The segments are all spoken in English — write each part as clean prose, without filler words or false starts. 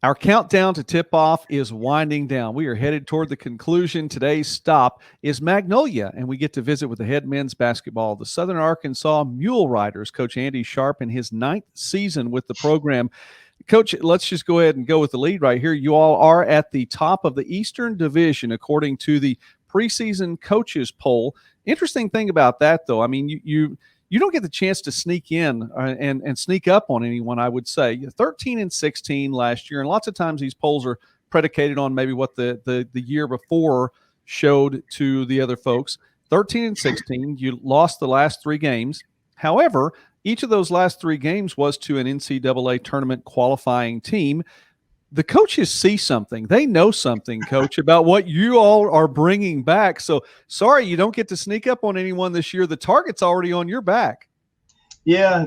Our countdown to tip-off is winding down. We are headed toward the conclusion. Today's stop is Magnolia, and we get to visit with the head men's basketball, the Southern Arkansas Mule Riders, Coach Andy Sharpe in his 9th season with the program. Coach, let's just go ahead and go with the lead right here. You all are at the top of the Eastern Division according to the preseason coaches poll. Interesting thing about that, though, I mean, you don't get the chance to sneak in and sneak up on anyone, I would say. 13-16 last year, and lots of times these polls are predicated on maybe what the year before showed to the other folks. 13-16, you lost the last 3 games. However, each of those last 3 games was to an NCAA tournament qualifying team. The coaches see something. They know something, Coach, about what you all are bringing back. So, sorry you don't get to sneak up on anyone this year. The target's already on your back. Yeah,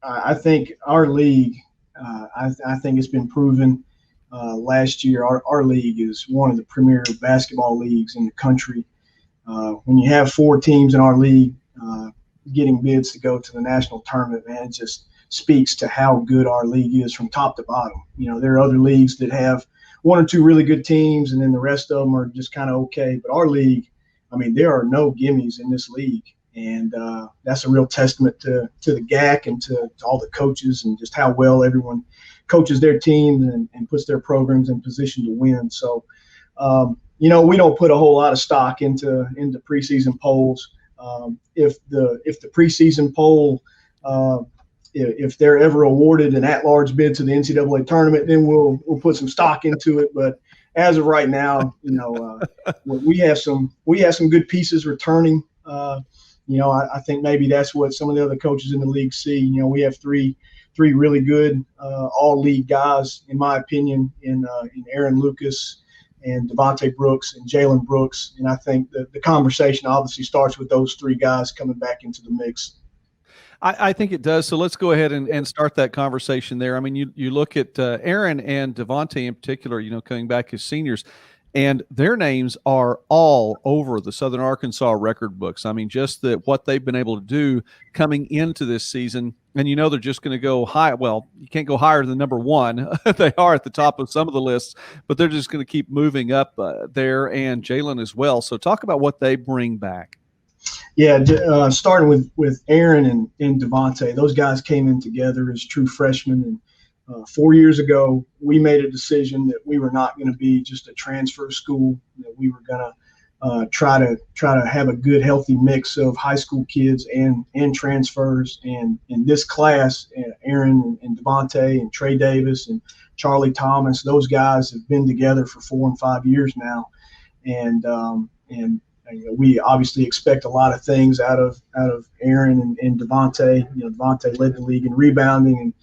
I think our league, I think it's been proven last year, our league is one of the premier basketball leagues in the country. When you have 4 teams in our league getting bids to go to the national tournament, man, it just speaks to how good our league is from top to bottom. There are other leagues that have 1 or 2 really good teams, and then the rest of them are just kind of okay. But our league, I mean, there are no gimmies in this league, and that's a real testament to the GAC and to all the coaches and just how well everyone coaches their teams and puts their programs in position to win. So, we don't put a whole lot of stock into preseason polls. If the preseason poll if they're ever awarded an at-large bid to the NCAA tournament, then we'll put some stock into it. But as of right now, we have some good pieces returning. I think maybe that's what some of the other coaches in the league see. We have three really good all-league guys, in my opinion, in Aaron Lucas and Devontae Brooks and Jalen Brooks. And I think the conversation obviously starts with those 3 guys coming back into the mix. I think it does. So let's go ahead and start that conversation there. I mean, you look at Aaron and Devontae in particular, coming back as seniors, and their names are all over the Southern Arkansas record books. I mean, just what they've been able to do coming into this season, and they're just going to go high. Well, you can't go higher than number 1. They are at the top of some of the lists, but they're just going to keep moving up there, and Jalen as well. So talk about what they bring back. Yeah, starting with Aaron and Devontae, those guys came in together as true freshmen. And 4 years ago, we made a decision that we were not going to be just a transfer school, that we were going to try to have a good, healthy mix of high school kids and transfers. And in this class, Aaron and Devontae and Trey Davis and Charlie Thomas, those guys have been together for 4 and 5 years now. And we obviously expect a lot of things out of Aaron and Devontae. Devontae led the league in rebounding, and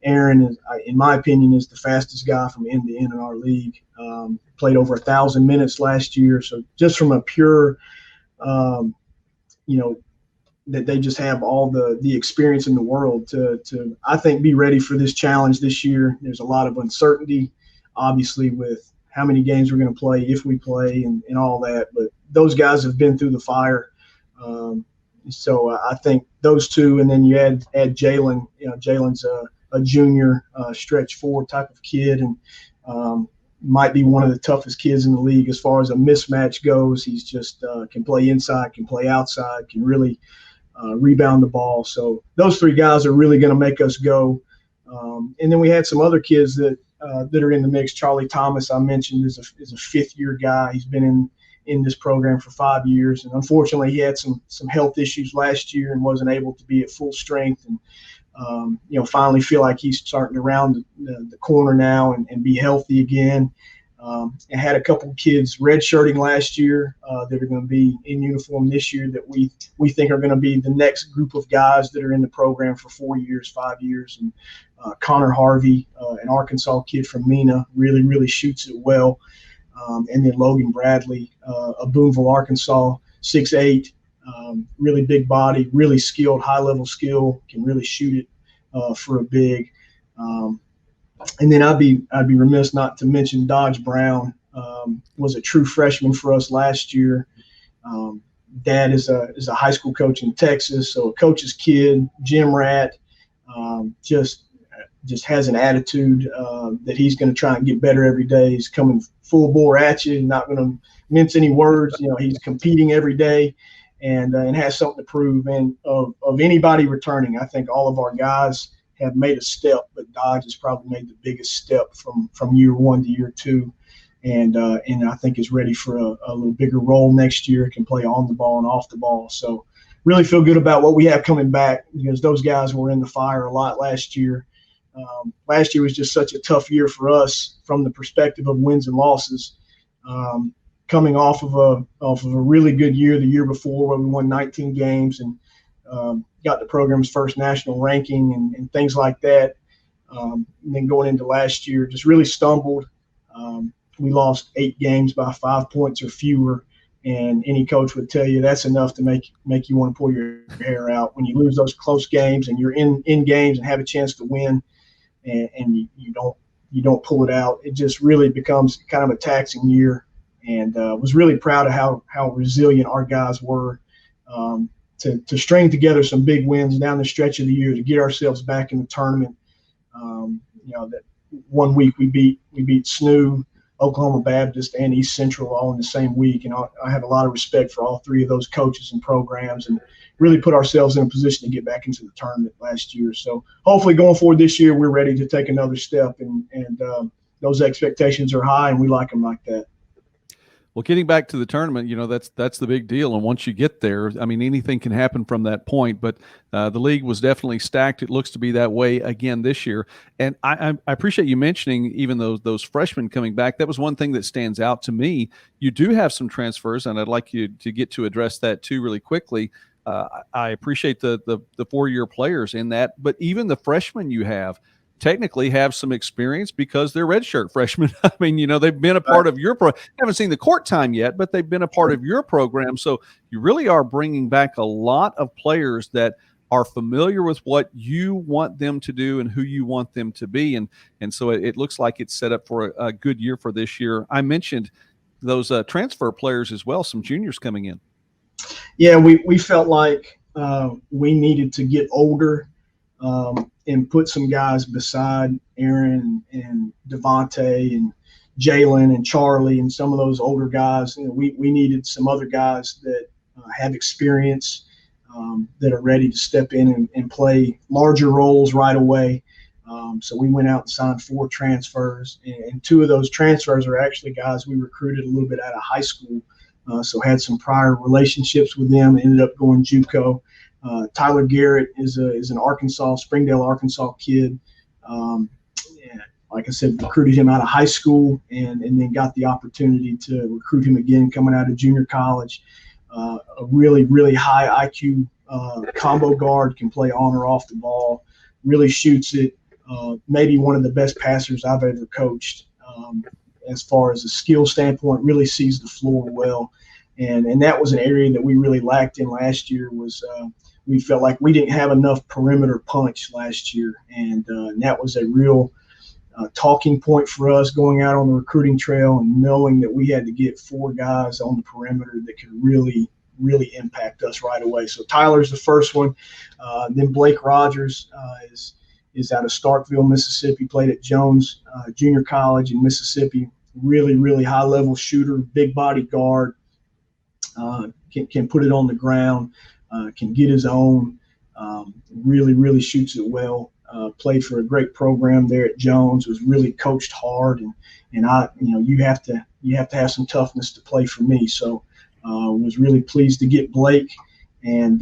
Aaron, in my opinion, is the fastest guy from end to end in our league. Played over 1,000 minutes last year. So just from a pure, that they just have all the experience in the world to I think be ready for this challenge this year. There's a lot of uncertainty, obviously, with how many games we're going to play, if we play, and all that. But those guys have been through the fire. So I think those 2, and then you add Jalen. Jalen's a junior stretch 4 type of kid, and might be one of the toughest kids in the league as far as a mismatch goes. He's just can play inside, can play outside, can really rebound the ball. So those 3 guys are really going to make us go. And then we had some other kids that are in the mix. Charlie Thomas, I mentioned, is a 5th-year guy. He's been in this program for 5 years, and unfortunately, he had some health issues last year and wasn't able to be at full strength. And finally feel like he's starting to round the corner now and be healthy again. And had a couple of kids redshirting last year that are going to be in uniform this year that we think are going to be the next group of guys that are in the program for 4 years, 5 years. And Connor Harvey, an Arkansas kid from Mena, really, really shoots it well. And then Logan Bradley, of Boonville, Arkansas, 6'8", really big body, really skilled, high-level skill, can really shoot it for a big. And then I'd be remiss not to mention Dodge Brown, was a true freshman for us last year. Dad is a high school coach in Texas, so a coach's kid, gym rat, just just has an attitude that he's going to try and get better every day. He's coming full bore at you, not going to mince any words. He's competing every day and has something to prove. And of anybody returning, I think all of our guys have made a step, but Dodge has probably made the biggest step from year one to year two. And I think is ready for a little bigger role next year, can play on the ball and off the ball. So really feel good about what we have coming back, because those guys were in the fire a lot last year. Last year was just such a tough year for us from the perspective of wins and losses. Coming off of a really good year the year before, where we won 19 games and got the program's first national ranking and things like that. And then going into last year, just really stumbled. We lost 8 games by 5 points or fewer. And any coach would tell you that's enough to make you want to pull your hair out. When you lose those close games and you're in games and have a chance to win, and you don't pull it out, it just really becomes kind of a taxing year. And was really proud of how resilient our guys were to string together some big wins down the stretch of the year to get ourselves back in the tournament. That one week we beat SNU, Oklahoma Baptist, and East Central all in the same week. And I have a lot of respect for all 3 of those coaches and programs, and really put ourselves in a position to get back into the tournament last year. So hopefully going forward this year, we're ready to take another step, and those expectations are high, and we like them like that. Well, getting back to the tournament, that's the big deal. And once you get there, I mean, anything can happen from that point. But the league was definitely stacked. It looks to be that way again this year. And I appreciate you mentioning even those freshmen coming back. That was one thing that stands out to me. You do have some transfers, and I'd like you to get to address that too really quickly. I appreciate the 4-year players in that, but even the freshmen you have technically have some experience because they're redshirt freshmen. I mean, they've been a part of your haven't seen the court time yet, but they've been a part of your program. So you really are bringing back a lot of players that are familiar with what you want them to do and who you want them to be. And so it looks like it's set up for a good year for this year. I mentioned those transfer players as well, some juniors coming in. Yeah, we felt like we needed to get older and put some guys beside Aaron and Devontae and Jalen and Charlie and some of those older guys. We needed some other guys that have experience, that are ready to step in and play larger roles right away. So we went out and signed 4 transfers, and 2 of those transfers are actually guys we recruited a little bit out of high school. So had some prior relationships with them, ended up going JUCO. Tyler Garrett is an Springdale, Arkansas kid. And like I said, recruited him out of high school and then got the opportunity to recruit him again coming out of junior college. A really, really high IQ combo guard, can play on or off the ball, really shoots it. Maybe one of the best passers I've ever coached. As far as a skill standpoint, really sees the floor well. And that was an area that we really lacked in last year. Was we felt like we didn't have enough perimeter punch last year, and that was a real talking point for us going out on the recruiting trail and knowing that we had to get 4 guys on the perimeter that could really, really impact us right away. So Tyler's the first one. Then Blake Rogers is out of Starkville, Mississippi, played at Jones Junior College in Mississippi. Really, really high-level shooter, big body guard, can put it on the ground, can get his own, really, really shoots it well. Played for a great program there at Jones, was really coached hard, and I, you have to have some toughness to play for me. So was really pleased to get Blake. And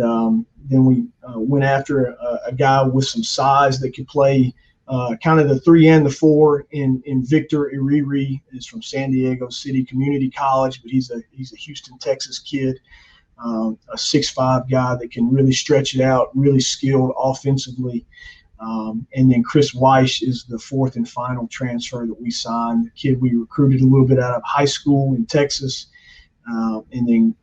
then we went after a guy with some size that could play kind of the 3 and the 4 in Victor Iriri. Is from San Diego City Community College, but he's a Houston, Texas kid, a 6'5" guy that can really stretch it out, really skilled offensively. And then Chris Weiss is the 4th and final transfer that we signed, the kid we recruited a little bit out of high school in Texas, and then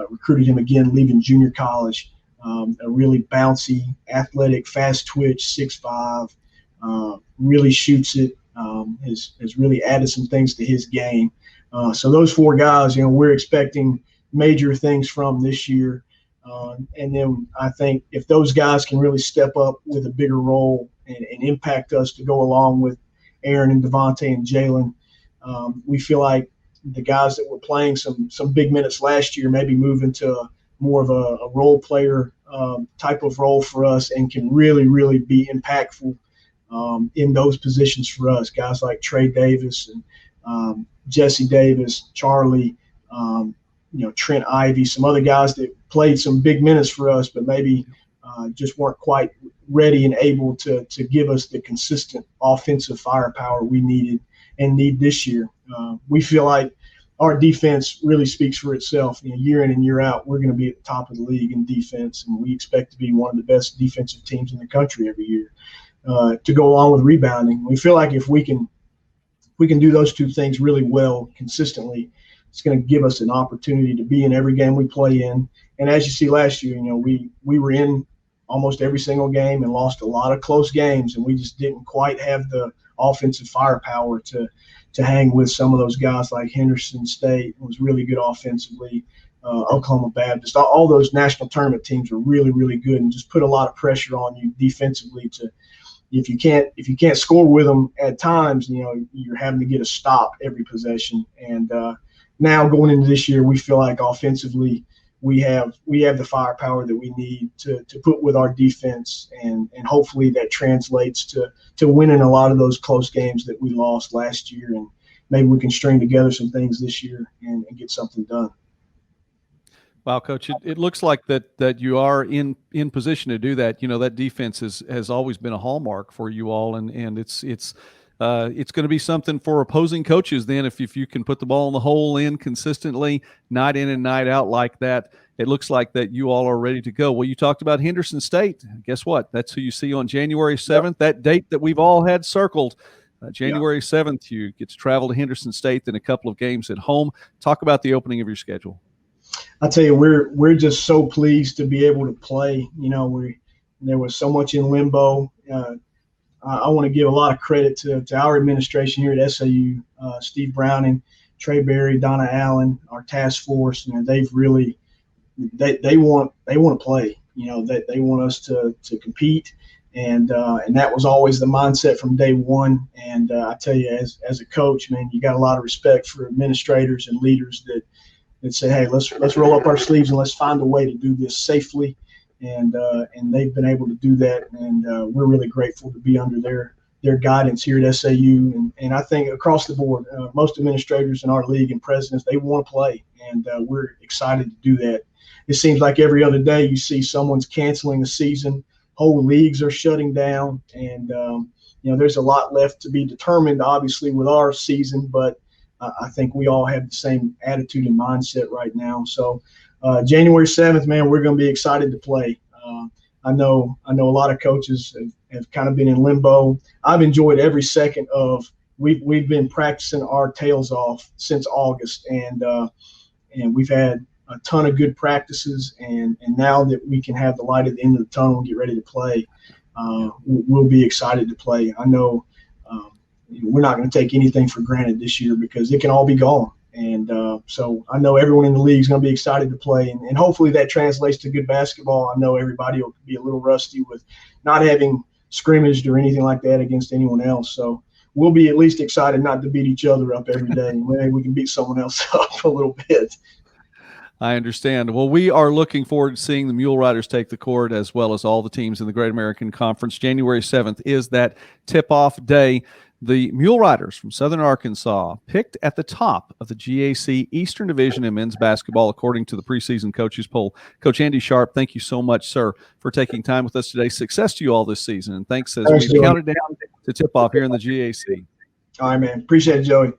recruited him again leaving junior college. A really bouncy, athletic, fast twitch, 6'5", really shoots it, has really added some things to his game. So those 4 guys, we're expecting major things from this year. And then I think if those guys can really step up with a bigger role and impact us to go along with Aaron and Devontae and Jalen. We feel like the guys that were playing some big minutes last year maybe move into more of a role player type of role for us and can really, really be impactful in those positions for us. Guys like Trey Davis and Jesse Davis, Charlie, Trent Ivy, some other guys that played some big minutes for us, but maybe just weren't quite ready and able to give us the consistent offensive firepower we needed and need this year. We feel like our defense really speaks for itself. Year in and year out, we're going to be at the top of the league in defense, and we expect to be one of the best defensive teams in the country every year. To go along with rebounding, we feel like if we can do those two things really well consistently, it's going to give us an opportunity to be in every game we play in. And as you see last year, we were in almost every single game and lost a lot of close games, and we just didn't quite have the offensive firepower to hang with some of those guys like Henderson State was really good offensively, Oklahoma Baptist. All those national tournament teams are really, really good and just put a lot of pressure on you defensively to – if you can't score with them at times, you're having to get a stop every possession. And now going into this year, we feel like offensively we have the firepower that we need to put with our defense, and hopefully that translates to winning a lot of those close games that we lost last year, and maybe we can string together some things this year and get something done. Wow, Coach, it looks like that you are in position to do that. That defense has always been a hallmark for you all, and it's going to be something for opposing coaches then if you can put the ball in the hole in consistently, night in and night out like that. It looks like that you all are ready to go. Well, you talked about Henderson State. Guess what? That's who you see on January 7th, yep. That date that we've all had circled. January 7th, you get to travel to Henderson State, then a couple of games at home. Talk about the opening of your schedule. I tell you, we're just so pleased to be able to play. There was so much in limbo. I want to give a lot of credit to our administration here at SAU, Steve Browning, Trey Berry, Donna Allen, our task force. They've really they want to play. They want us to compete, and that was always the mindset from day one. And I tell you, as a coach, man, you got a lot of respect for administrators and leaders that say, hey, let's roll up our sleeves and let's find a way to do this safely. And they've been able to do that, and we're really grateful to be under their guidance here at SAU. And I think across the board, most administrators in our league and presidents, they want to play, and we're excited to do that. It seems like every other day you see someone's canceling a season, whole leagues are shutting down, and there's a lot left to be determined, obviously, with our season, but I think we all have the same attitude and mindset right now. So January 7th, man, we're going to be excited to play. I know a lot of coaches have kind of been in limbo. I've enjoyed every second of we've been practicing our tails off since August, and we've had a ton of good practices. And now that we can have the light at the end of the tunnel and get ready to play, we'll be excited to play. I know. We're not going to take anything for granted this year because it can all be gone. And so I know everyone in the league is going to be excited to play, and hopefully that translates to good basketball. I know everybody will be a little rusty with not having scrimmaged or anything like that against anyone else. So we'll be at least excited not to beat each other up every day. Maybe we can beat someone else up a little bit. I understand. Well, we are looking forward to seeing the Mule Riders take the court as well as all the teams in the Great American Conference. January 7th is that tip-off day. The Mule Riders from Southern Arkansas picked at the top of the GAC Eastern Division in men's basketball, according to the preseason coaches poll. Coach Andy Sharpe, thank you so much, sir, for taking time with us today. Success to you all this season, and thanks as we counted down to tip-off here in the GAC. All right, man. Appreciate it, Joey.